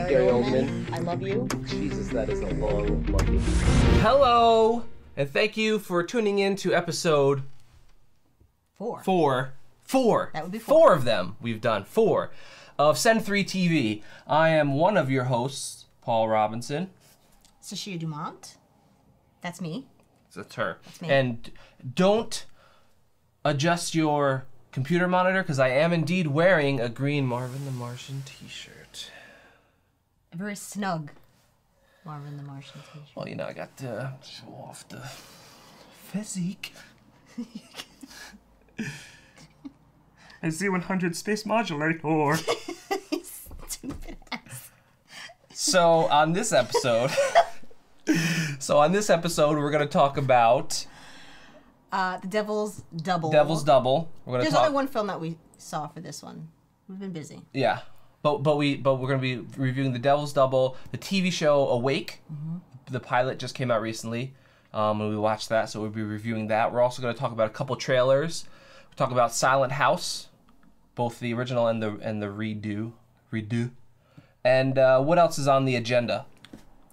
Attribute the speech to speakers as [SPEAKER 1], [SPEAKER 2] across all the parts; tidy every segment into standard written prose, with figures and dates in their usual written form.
[SPEAKER 1] Gary Oldman.
[SPEAKER 2] I love you.
[SPEAKER 1] Jesus, that is a long monkey.
[SPEAKER 3] Hello, and thank you for tuning in to episode
[SPEAKER 2] 4.
[SPEAKER 3] Four.
[SPEAKER 2] That would be 4.
[SPEAKER 3] 4 of them. We've done 4 of Sen3TV. I am one of your hosts, Paul Robinson.
[SPEAKER 2] Sashia Dumont. That's me.
[SPEAKER 3] That's her.
[SPEAKER 2] That's me.
[SPEAKER 3] And don't adjust your computer monitor because I am indeed wearing a green Marvin the Martian t-shirt.
[SPEAKER 2] A very snug Marvin the Martian t-shirt.
[SPEAKER 3] Well, you know, I got to show off the physique. I see 100 space modulator.
[SPEAKER 2] Stupid ass.
[SPEAKER 3] So on this episode, we're gonna talk about
[SPEAKER 2] The Devil's Double.
[SPEAKER 3] Devil's Double.
[SPEAKER 2] There's only one film that we saw for this one. We've been busy.
[SPEAKER 3] Yeah, but we're gonna be reviewing The Devil's Double, the TV show Awake. Mm-hmm. The pilot just came out recently, and we watched that, so we'll be reviewing that. We're also gonna talk about a couple trailers. We'll talk about Silent House, both the original and the redo. And what else is on the agenda?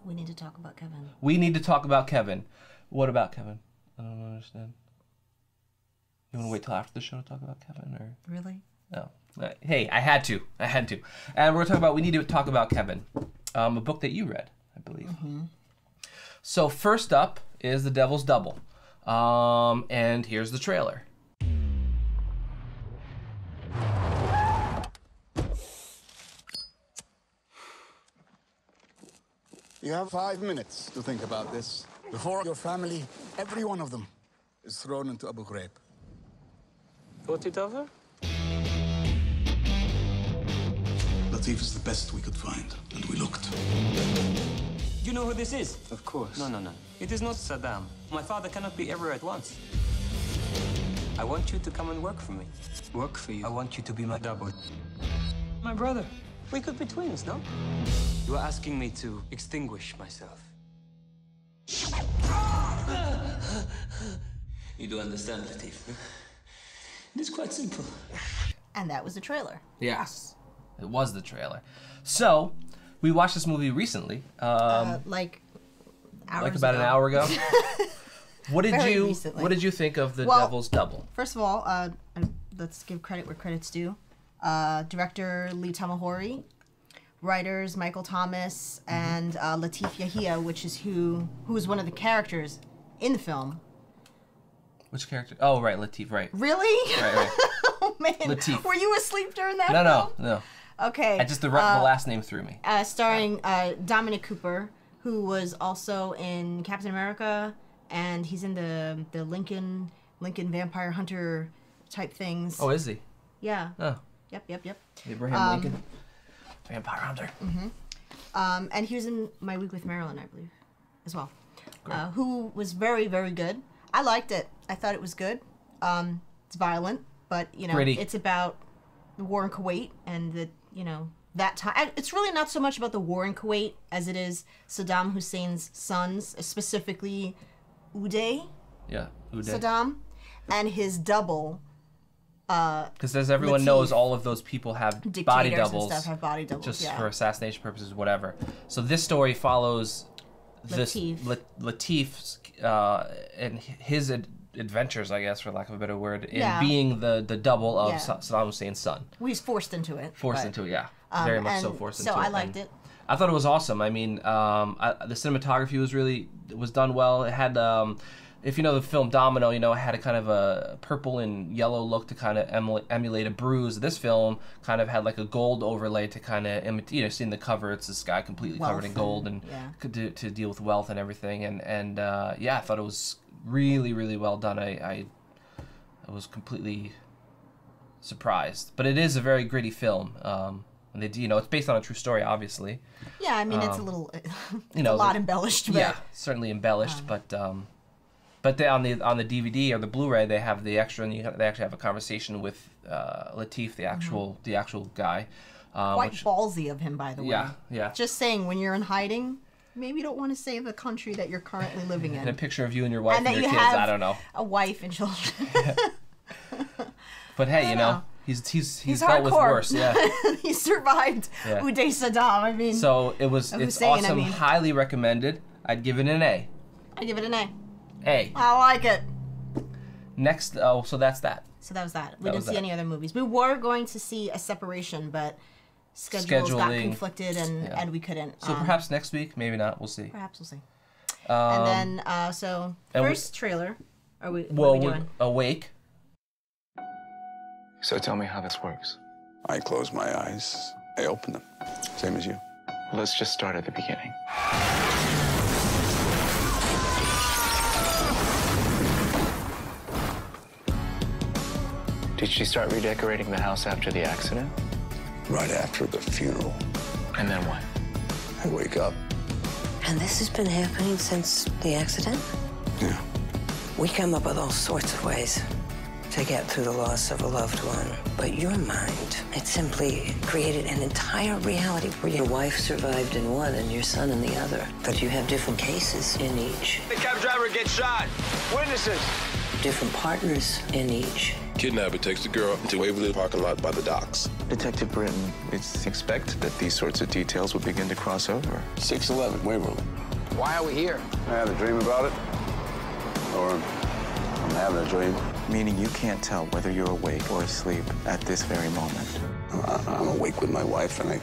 [SPEAKER 2] We need to talk about Kevin.
[SPEAKER 3] We need to talk about Kevin. What about Kevin? I don't understand. You want to wait till after the show to talk about Kevin, or?
[SPEAKER 2] Really?
[SPEAKER 3] No. Hey, I had to. And we're talking about, we need to talk about Kevin, a book that you read, I believe. Mm-hmm. So first up is The Devil's Double. And here's the trailer.
[SPEAKER 4] You have 5 minutes to think about this before your family, every one of them, is thrown into Abu Ghraib.
[SPEAKER 5] Thought it over?
[SPEAKER 4] Latif is the best we could find, and we looked.
[SPEAKER 5] You know who this is?
[SPEAKER 4] Of course.
[SPEAKER 5] No. It is not Saddam. My father cannot be everywhere at once. I want you to come and work for me.
[SPEAKER 4] Work for you.
[SPEAKER 5] I want you to be my double. My brother. We could be twins, no? You are asking me to extinguish myself. You do understand, Latif. It is quite simple.
[SPEAKER 2] And that was the trailer.
[SPEAKER 3] Yes, it was the trailer. So, we watched this movie recently.
[SPEAKER 2] Like hours
[SPEAKER 3] like about
[SPEAKER 2] ago.
[SPEAKER 3] an hour ago. What
[SPEAKER 2] Recently.
[SPEAKER 3] What did you think of The Devil's Double?
[SPEAKER 2] First of all, let's give credit where credit's due. Director Lee Tamahori, writers Michael Thomas and Latif Yahia, which is who is one of the characters in the film.
[SPEAKER 3] Which character? Oh, right, Latif, right.
[SPEAKER 2] Really?
[SPEAKER 3] Right.
[SPEAKER 2] Oh man,
[SPEAKER 3] Latif.
[SPEAKER 2] Were you asleep during that?
[SPEAKER 3] No.
[SPEAKER 2] Okay.
[SPEAKER 3] I just the last name threw me.
[SPEAKER 2] Starring Dominic Cooper, who was also in Captain America, and he's in the Lincoln Vampire Hunter type things.
[SPEAKER 3] Oh, is he?
[SPEAKER 2] Yeah.
[SPEAKER 3] Oh.
[SPEAKER 2] Yep.
[SPEAKER 3] Abraham Lincoln. Vampire Hunter.
[SPEAKER 2] Mm-hmm. And he was in My Week with Marilyn, I believe, as well. Who was very, very good. I liked it. I thought it was good. It's violent, but
[SPEAKER 3] Gritty.
[SPEAKER 2] It's about the war in Kuwait and that time. It's really not so much about the war in Kuwait as it is Saddam Hussein's sons, specifically Uday.
[SPEAKER 3] Yeah, Uday.
[SPEAKER 2] Saddam, and his double.
[SPEAKER 3] Because as everyone
[SPEAKER 2] Latif.
[SPEAKER 3] knows, all of those people have
[SPEAKER 2] Dictators
[SPEAKER 3] body doubles.
[SPEAKER 2] and stuff have body doubles,
[SPEAKER 3] just
[SPEAKER 2] yeah.
[SPEAKER 3] for assassination purposes, whatever. So this story follows Latif's and his adventures, I guess, for lack of a better word, in being the double of Saddam Hussein's son.
[SPEAKER 2] Well, he's forced into it.
[SPEAKER 3] Very much so forced into it.
[SPEAKER 2] So I liked it.
[SPEAKER 3] I thought it was awesome. I mean, the cinematography was done well. It had, if you know the film Domino, it had a kind of a purple and yellow look to kind of emulate a bruise. This film kind of had like a gold overlay to kind of imitate, seeing the cover, it's this guy completely covered in gold and to deal with wealth and everything. And I thought it was really, really well done. I was completely surprised. But it is a very gritty film. And they, it's based on a true story, obviously.
[SPEAKER 2] Yeah, I mean, it's a little, a lot embellished. But,
[SPEAKER 3] yeah, certainly embellished, but they, on the DVD or the Blu-ray, they have the extra, and they actually have a conversation with Latif, the actual guy.
[SPEAKER 2] Quite ballsy of him, by the way.
[SPEAKER 3] Yeah.
[SPEAKER 2] Just saying, when you're in hiding, maybe you don't want to say the country that you're currently living in.
[SPEAKER 3] And a picture of you and your wife and your kids.
[SPEAKER 2] Have
[SPEAKER 3] I don't know.
[SPEAKER 2] A wife and children.
[SPEAKER 3] But hey, He's dealt with
[SPEAKER 2] hardcore.
[SPEAKER 3] worse. Yeah.
[SPEAKER 2] He survived Uday Saddam. I mean.
[SPEAKER 3] So it's
[SPEAKER 2] Hussein,
[SPEAKER 3] awesome.
[SPEAKER 2] I mean.
[SPEAKER 3] Highly recommended. I'd give it an A.
[SPEAKER 2] I give it an A.
[SPEAKER 3] A.
[SPEAKER 2] I like it.
[SPEAKER 3] Next, so that's that.
[SPEAKER 2] So that was that. We didn't see any other movies. We were going to see A Separation, but schedules got conflicted and we couldn't.
[SPEAKER 3] So perhaps next week, maybe not. We'll see.
[SPEAKER 2] Perhaps we'll see. And then, so first trailer. What are we doing?
[SPEAKER 3] Awake.
[SPEAKER 6] So tell me how this works.
[SPEAKER 4] I close my eyes, I open them. Same as you.
[SPEAKER 6] Let's just start at the beginning. Did she start redecorating the house after the accident?
[SPEAKER 4] Right after the funeral,
[SPEAKER 6] And then what?
[SPEAKER 4] I wake up.
[SPEAKER 7] And this has been happening since the accident?
[SPEAKER 4] Yeah.
[SPEAKER 7] We come up with all sorts of ways to get through the loss of a loved one. But your mind, it simply created an entire reality where your wife survived in one and your son in the other. But you have different cases in each.
[SPEAKER 8] The cab driver gets shot. Witnesses.
[SPEAKER 7] Different partners in each.
[SPEAKER 9] Kidnapper takes the girl to Waverly parking lot by the docks.
[SPEAKER 6] Detective Britton, it's expected that these sorts of details will begin to cross over.
[SPEAKER 4] 611 Waverly.
[SPEAKER 8] Why are we here?
[SPEAKER 4] I had a dream about it. Or I'm having a dream.
[SPEAKER 6] Meaning you can't tell whether you're awake or asleep at this very moment.
[SPEAKER 4] I'm awake with my wife and I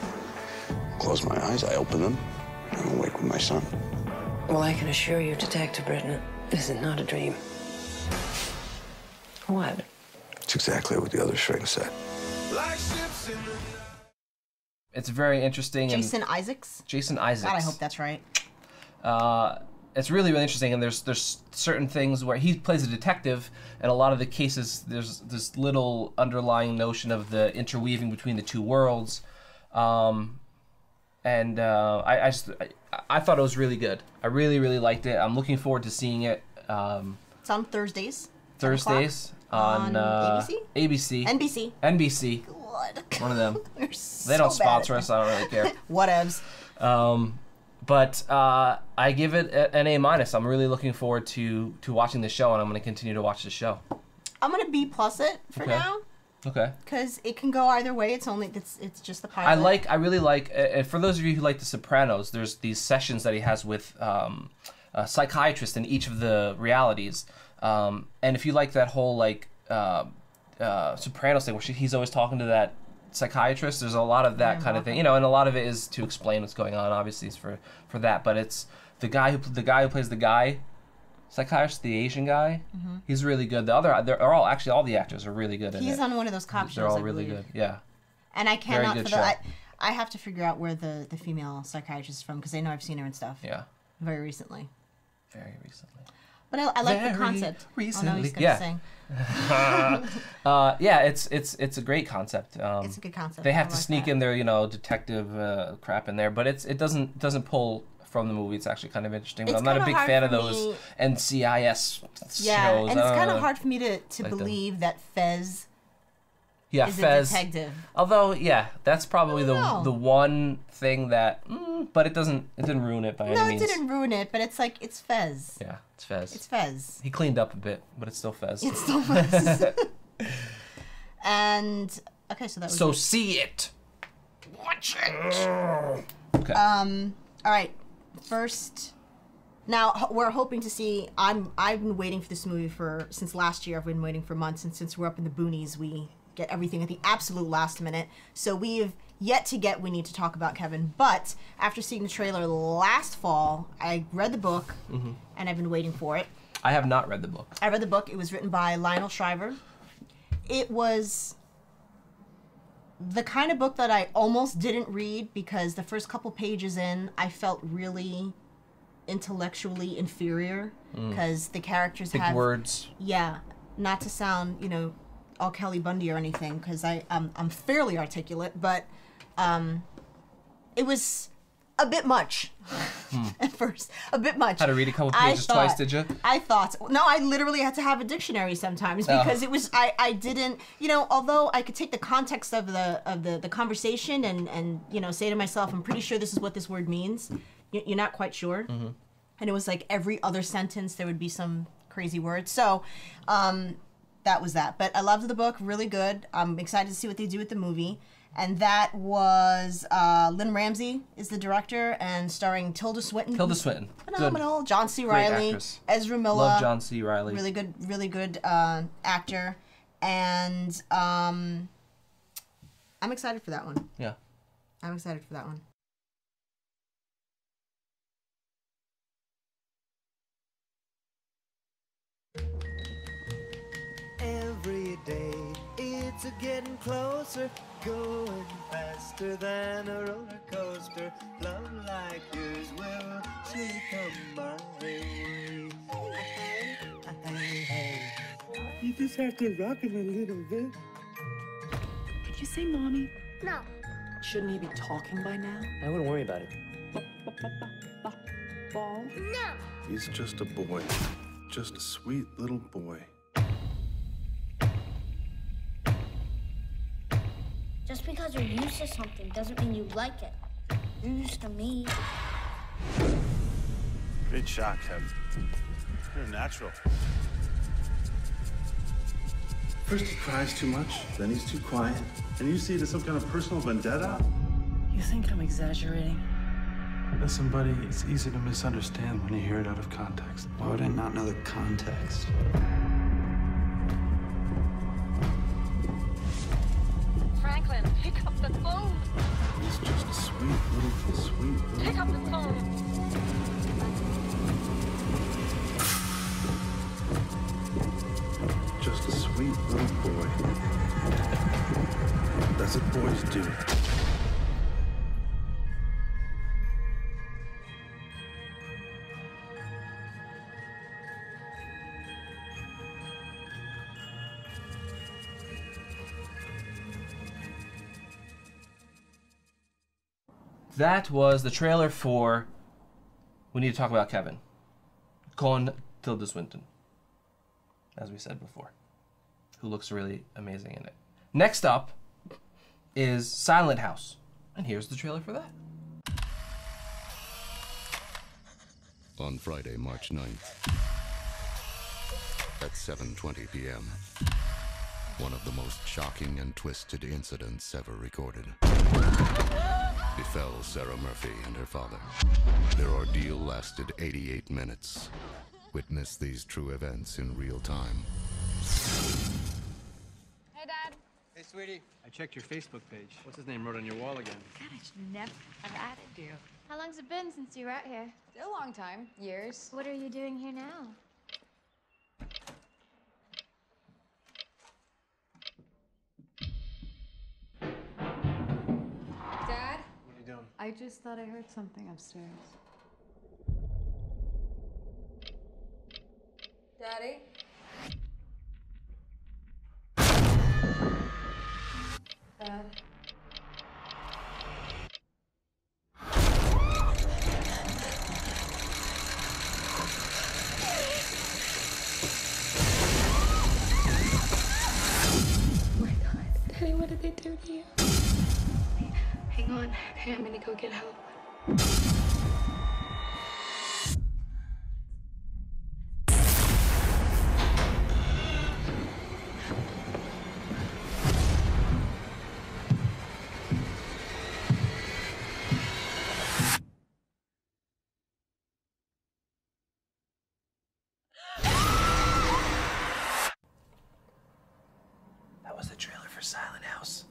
[SPEAKER 4] close my eyes, I open them. I'm awake with my son.
[SPEAKER 7] Well, I can assure you, Detective Britton, this is not a dream. What?
[SPEAKER 4] It's exactly what the other shrink said.
[SPEAKER 3] It's very interesting.
[SPEAKER 2] Jason Isaacs?
[SPEAKER 3] Jason Isaacs.
[SPEAKER 2] God, I hope that's right.
[SPEAKER 3] It's really, really interesting, and there's certain things where he plays a detective, and a lot of the cases, there's this little underlying notion of the interweaving between the two worlds. I thought it was really good. I really, really liked it. I'm looking forward to seeing it.
[SPEAKER 2] It's on Thursdays.
[SPEAKER 3] Thursdays on
[SPEAKER 2] ABC?
[SPEAKER 3] ABC.
[SPEAKER 2] NBC.
[SPEAKER 3] NBC.
[SPEAKER 2] God.
[SPEAKER 3] One of them.
[SPEAKER 2] So
[SPEAKER 3] They don't
[SPEAKER 2] bad
[SPEAKER 3] sponsor
[SPEAKER 2] at
[SPEAKER 3] us. I don't really care.
[SPEAKER 2] Whatevs.
[SPEAKER 3] But I give it an A-. I'm really looking forward to watching the show, and I'm going to continue to watch the show.
[SPEAKER 2] I'm gonna B+ it for now.
[SPEAKER 3] Okay.
[SPEAKER 2] Because it can go either way. It's just the pilot.
[SPEAKER 3] I really like, and for those of you who like The Sopranos, there's these sessions that he has with a psychiatrist in each of the realities. And if you like that whole Sopranos thing where he's always talking to that psychiatrist, there's a lot of that kind of thing, and a lot of it is to explain what's going on. Obviously, it's for that, but it's the guy who plays the guy psychiatrist, the Asian guy. Mm-hmm. He's really good. They're all the actors are really good.
[SPEAKER 2] He's on one of those cop shows.
[SPEAKER 3] They're all really good. Yeah.
[SPEAKER 2] And I cannot I have to figure out where the female psychiatrist is from because I know I've seen her and stuff.
[SPEAKER 3] Yeah.
[SPEAKER 2] Very recently.
[SPEAKER 3] Very recently.
[SPEAKER 2] But I like the concept.
[SPEAKER 3] Recently.
[SPEAKER 2] Oh, no, he's gonna sing.
[SPEAKER 3] It's a great concept.
[SPEAKER 2] It's a good concept.
[SPEAKER 3] They have to sneak in their, detective crap in there, but it doesn't pull from the movie. It's actually kind of interesting. But I'm not a big fan of those NCIS shows.
[SPEAKER 2] Yeah, and it's kind of hard for me to believe that Fez is
[SPEAKER 3] Fez.
[SPEAKER 2] a detective.
[SPEAKER 3] Although, that's probably the one thing that, but it didn't ruin it by any means.
[SPEAKER 2] No, it didn't ruin it, but it's like, it's Fez.
[SPEAKER 3] Yeah, it's Fez.
[SPEAKER 2] It's Fez.
[SPEAKER 3] He cleaned up a bit, but it's still Fez.
[SPEAKER 2] It's still Fez. And, okay, so that was
[SPEAKER 3] So see it.
[SPEAKER 2] Watch it.
[SPEAKER 3] Okay.
[SPEAKER 2] All right. First, now we're hoping to see. I've been waiting for this movie since last year. I've been waiting for months, and since we're up in the boonies, we get everything at the absolute last minute. So we've yet to get We Need to Talk About Kevin. But after seeing the trailer last fall, I read the book, and I've been waiting for it.
[SPEAKER 3] I have not read the book.
[SPEAKER 2] I read the book. It was written by Lionel Shriver. It was the kind of book that I almost didn't read because the first couple pages in, I felt really intellectually inferior because the characters
[SPEAKER 3] Big
[SPEAKER 2] have
[SPEAKER 3] words.
[SPEAKER 2] Yeah, not to sound, all Kelly Bundy or anything because I'm fairly articulate, but it was a bit much at first. A bit much.
[SPEAKER 3] Had to read a couple pages twice, did you?
[SPEAKER 2] I thought. No, I literally had to have a dictionary sometimes because it was. I didn't. Although I could take the context of the conversation and say to myself, I'm pretty sure this is what this word means. You're not quite sure. Mm-hmm. And it was like every other sentence there would be some crazy word. So that that was that. But I loved the book, really good. I'm excited to see what they do with the movie. And that was Lynn Ramsey is the director and starring Tilda Swinton.
[SPEAKER 3] Tilda Swinton.
[SPEAKER 2] Phenomenal.
[SPEAKER 3] Good.
[SPEAKER 2] John C.
[SPEAKER 3] Great
[SPEAKER 2] Reilly.
[SPEAKER 3] actress.
[SPEAKER 2] Ezra Miller.
[SPEAKER 3] Love John C. Reilly.
[SPEAKER 2] Really good actor. And I'm excited for that one.
[SPEAKER 3] Yeah.
[SPEAKER 2] I'm excited for that one.
[SPEAKER 10] Every day it's a getting closer, going faster than a roller coaster. Love like yours will surely come my way. Hey. You just have to rock him a little bit.
[SPEAKER 11] Did you say mommy?
[SPEAKER 12] No.
[SPEAKER 11] Shouldn't he be talking by now?
[SPEAKER 1] I wouldn't worry about it.
[SPEAKER 11] Ball?
[SPEAKER 12] No.
[SPEAKER 13] He's just a boy. Just a sweet little boy.
[SPEAKER 12] Just because you're used to something doesn't mean you like it. You're used to me.
[SPEAKER 14] Great shot, Kev. You're natural.
[SPEAKER 13] First he cries too much, then he's too quiet.
[SPEAKER 14] And you see it as some kind of personal vendetta?
[SPEAKER 11] You think I'm exaggerating?
[SPEAKER 14] Listen, buddy, it's easy to misunderstand when you hear it out of context.
[SPEAKER 15] Why would I not know the context?
[SPEAKER 16] Franklin, pick up the phone.
[SPEAKER 13] He's just a sweet little...
[SPEAKER 16] Pick up the phone.
[SPEAKER 13] Just a sweet little boy. That's what boys do.
[SPEAKER 3] That was the trailer for We Need to Talk About Kevin. Con Tilda Swinton, as we said before, who looks really amazing in it. Next up is Silent House, and here's the trailer for that.
[SPEAKER 17] On Friday, March 9th, at 7:20 p.m., one of the most shocking and twisted incidents ever recorded befell Sarah Murphy and her father. Their ordeal lasted 88 minutes. Witness these true events in real time.
[SPEAKER 16] Hey, Dad.
[SPEAKER 18] Hey, sweetie. I checked your Facebook page. What's his name wrote on your wall again?
[SPEAKER 16] God, I should never have added you. How long's it been since you were out here? A long time. Years. What are you doing here now? Dad?
[SPEAKER 18] What are you doing?
[SPEAKER 16] I just thought I heard something upstairs. Daddy? Dad? Daddy, what did they do to you? Hang on. Hey, I'm gonna go get help.
[SPEAKER 3] That was the trailer for Silent House.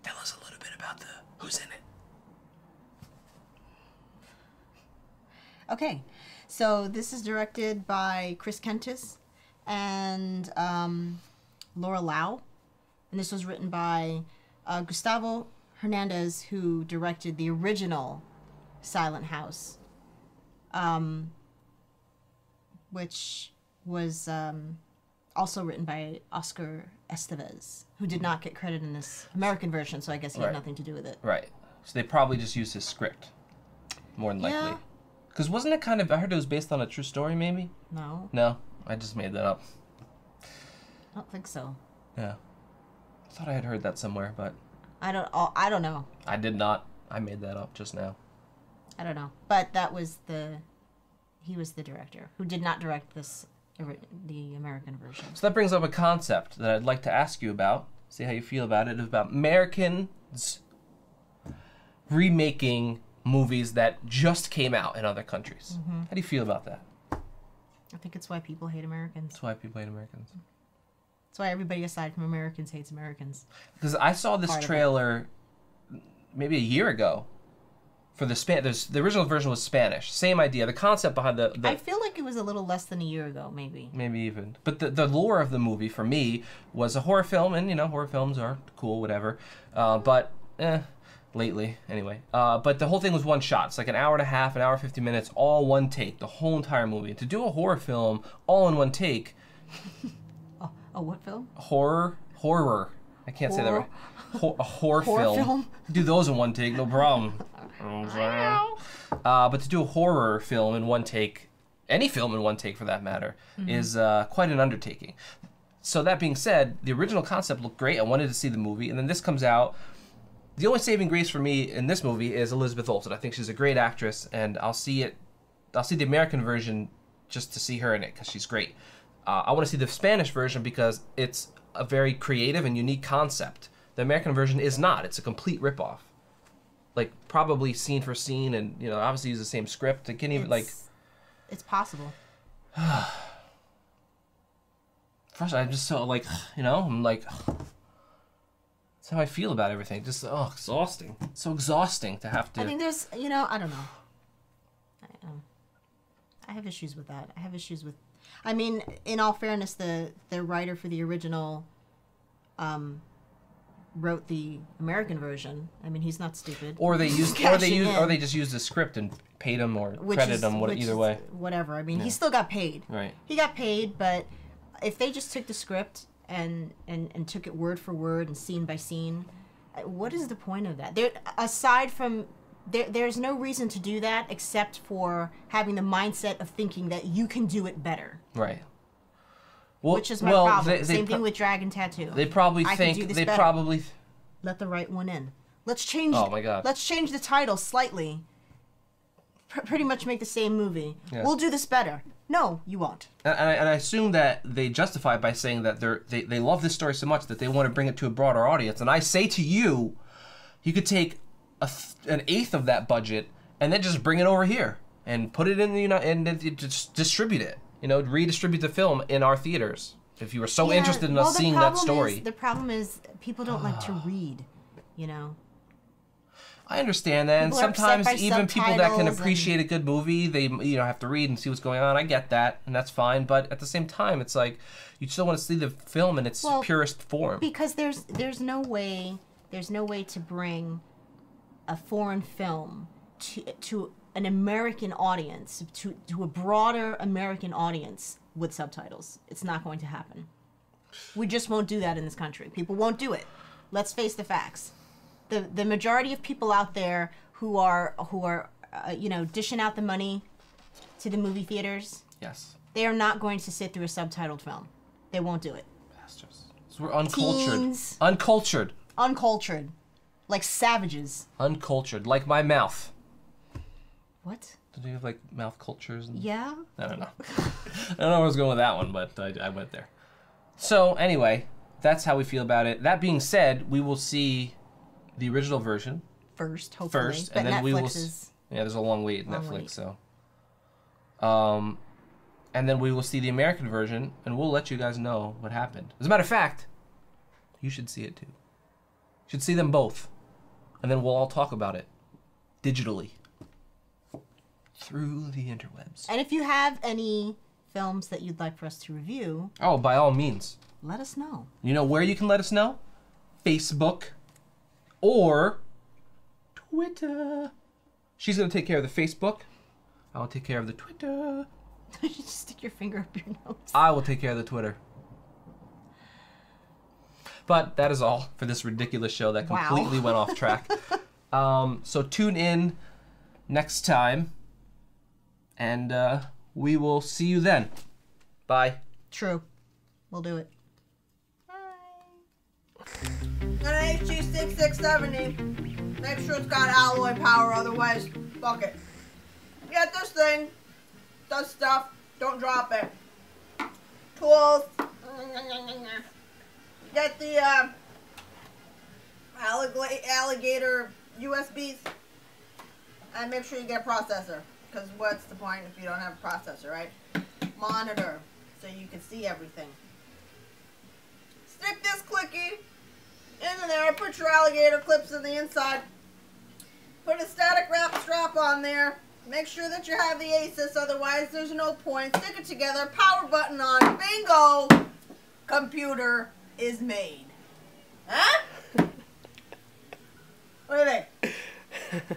[SPEAKER 3] Tell us a little bit about who's in it.
[SPEAKER 2] Okay, so this is directed by Chris Kentis and Laura Lau, and this was written by Gustavo Hernandez, who directed the original Silent House, which was also written by Oscar Estevez, who did not get credit in this American version, so I guess he had nothing to do with it.
[SPEAKER 3] Right. So they probably just used his script, more than likely.
[SPEAKER 2] Yeah.
[SPEAKER 3] Because wasn't it kind of, I heard it was based on a true story, maybe?
[SPEAKER 2] No.
[SPEAKER 3] No? I just made that up.
[SPEAKER 2] I don't think so.
[SPEAKER 3] Yeah. I thought I had heard that somewhere, but...
[SPEAKER 2] I don't know.
[SPEAKER 3] I did not. I made that up just now.
[SPEAKER 2] I don't know. But that was he was the director, who did not direct this the American version.
[SPEAKER 3] So that brings up a concept that I'd like to ask you about. See how you feel about it. It's about Americans remaking movies that just came out in other countries.
[SPEAKER 2] Mm-hmm.
[SPEAKER 3] How do you feel about that?
[SPEAKER 2] I think it's why people hate Americans.
[SPEAKER 3] That's why people hate Americans.
[SPEAKER 2] That's why everybody aside from Americans hates Americans.
[SPEAKER 3] Because I saw this trailer maybe a year ago for the original version was Spanish. Same idea. The concept behind the
[SPEAKER 2] I feel like it was a little less than a year ago, maybe.
[SPEAKER 3] Maybe even. But the lore of the movie for me was a horror film, and horror films are cool, whatever. But lately, anyway. But the whole thing was one shot. It's like an hour and a half, an hour 50 minutes, all one take, the whole entire movie. To do a horror film all in one take.
[SPEAKER 2] A what film?
[SPEAKER 3] Horror. I can't say that right. A horror film. Do those in one take, no problem. But to do a horror film in one take, any film in one take for that matter, is quite an undertaking. So that being said, the original concept looked great. I wanted to see the movie, and then this comes out. The only saving grace for me in this movie is Elizabeth Olsen. I think she's a great actress, and I'll see the American version just to see her in it because she's great. I want to see the Spanish version because it's a very creative and unique concept. The American version is not. It's a complete ripoff. Like, probably scene for scene, and, obviously use the same script. It can't even,
[SPEAKER 2] It's possible.
[SPEAKER 3] First, I'm just so, I'm like... That's how I feel about everything. Just, exhausting. It's so exhausting to have to...
[SPEAKER 2] I think there's, I don't know. I have issues with that. I have issues with... I mean, in all fairness, the writer for the original wrote the American version. I mean, he's not stupid.
[SPEAKER 3] Or they just used the script and paid him or credited him. Either way,
[SPEAKER 2] whatever. I mean, he still got paid.
[SPEAKER 3] Right.
[SPEAKER 2] He got paid, but if they just took the script and took it word for word and scene by scene, what is the point of that? Aside from there's no reason to do that except for having the mindset of thinking that you can do it better.
[SPEAKER 3] Right. Well,
[SPEAKER 2] which is my problem. Same thing with Dragon Tattoo.
[SPEAKER 3] They probably
[SPEAKER 2] let the right one in. Let's change.
[SPEAKER 3] Oh my God.
[SPEAKER 2] Let's change the title slightly. Pretty much make the same movie.
[SPEAKER 3] Yeah.
[SPEAKER 2] We'll do this better. No, you won't.
[SPEAKER 3] And I assume that they justify it by saying that they love this story so much that they want to bring it to a broader audience. And I say to you, you could take an eighth of that budget and then just bring it over here and put it in the and just distribute it. Redistribute the film in our theaters. If you were so interested in us seeing that story.
[SPEAKER 2] The problem is people don't like to read,
[SPEAKER 3] I understand that, and sometimes even people that can appreciate a good movie, they have to read and see what's going on. I get that, and that's fine. But at the same time, it's like you still want to see the film in its purest form.
[SPEAKER 2] Because there's no way to bring a foreign film to an American audience, to a broader American audience with subtitles. It's not going to happen. We just won't do that in this country. People won't do it. Let's face the facts. The majority of people out there who are dishing out the money to the movie theaters,
[SPEAKER 3] yes,
[SPEAKER 2] they are not going to sit through a subtitled film. They won't do it.
[SPEAKER 3] Bastards. So we're uncultured.
[SPEAKER 2] Teens,
[SPEAKER 3] uncultured.
[SPEAKER 2] Like savages.
[SPEAKER 3] Uncultured, like my mouth.
[SPEAKER 2] What?
[SPEAKER 3] Do you have mouth cultures?
[SPEAKER 2] Yeah.
[SPEAKER 3] I don't know. I don't know where I was going with that one, but I went there. So anyway, that's how we feel about it. That being said, we will see the original version
[SPEAKER 2] first, hopefully.
[SPEAKER 3] and then
[SPEAKER 2] Netflix
[SPEAKER 3] we will.
[SPEAKER 2] Is
[SPEAKER 3] there's a long wait at Netflix, so. And then we will see the American version, and we'll let you guys know what happened. As a matter of fact, you should see it too. You should see them both, and then we'll all talk about it digitally through the interwebs.
[SPEAKER 2] And if you have any films that you'd like for us to review,
[SPEAKER 3] by all means,
[SPEAKER 2] let us know.
[SPEAKER 3] You know where you can let us know? Facebook or Twitter. She's gonna take care of the Facebook. I'll take care of the Twitter.
[SPEAKER 2] Just stick your finger up your nose.
[SPEAKER 3] I will take care of the Twitter. But that is all for this ridiculous show that completely went off track. So tune in next time, and we will see you then. Bye.
[SPEAKER 2] True. We'll do it. An HG6670. Make sure it's got alloy power, otherwise, fuck it. Get this thing. Does stuff. Don't drop it. tools. Get the alligator USBs. And make sure you get a processor. Because what's the point if you don't have a processor, right? Monitor. So you can see everything. Stick this clicky in there. Put your alligator clips in the inside. Put a static wrap strap on there. Make sure that you have the ACES, otherwise there's no point. Stick it together, power button on, bingo! Computer is made. Huh? What do you think?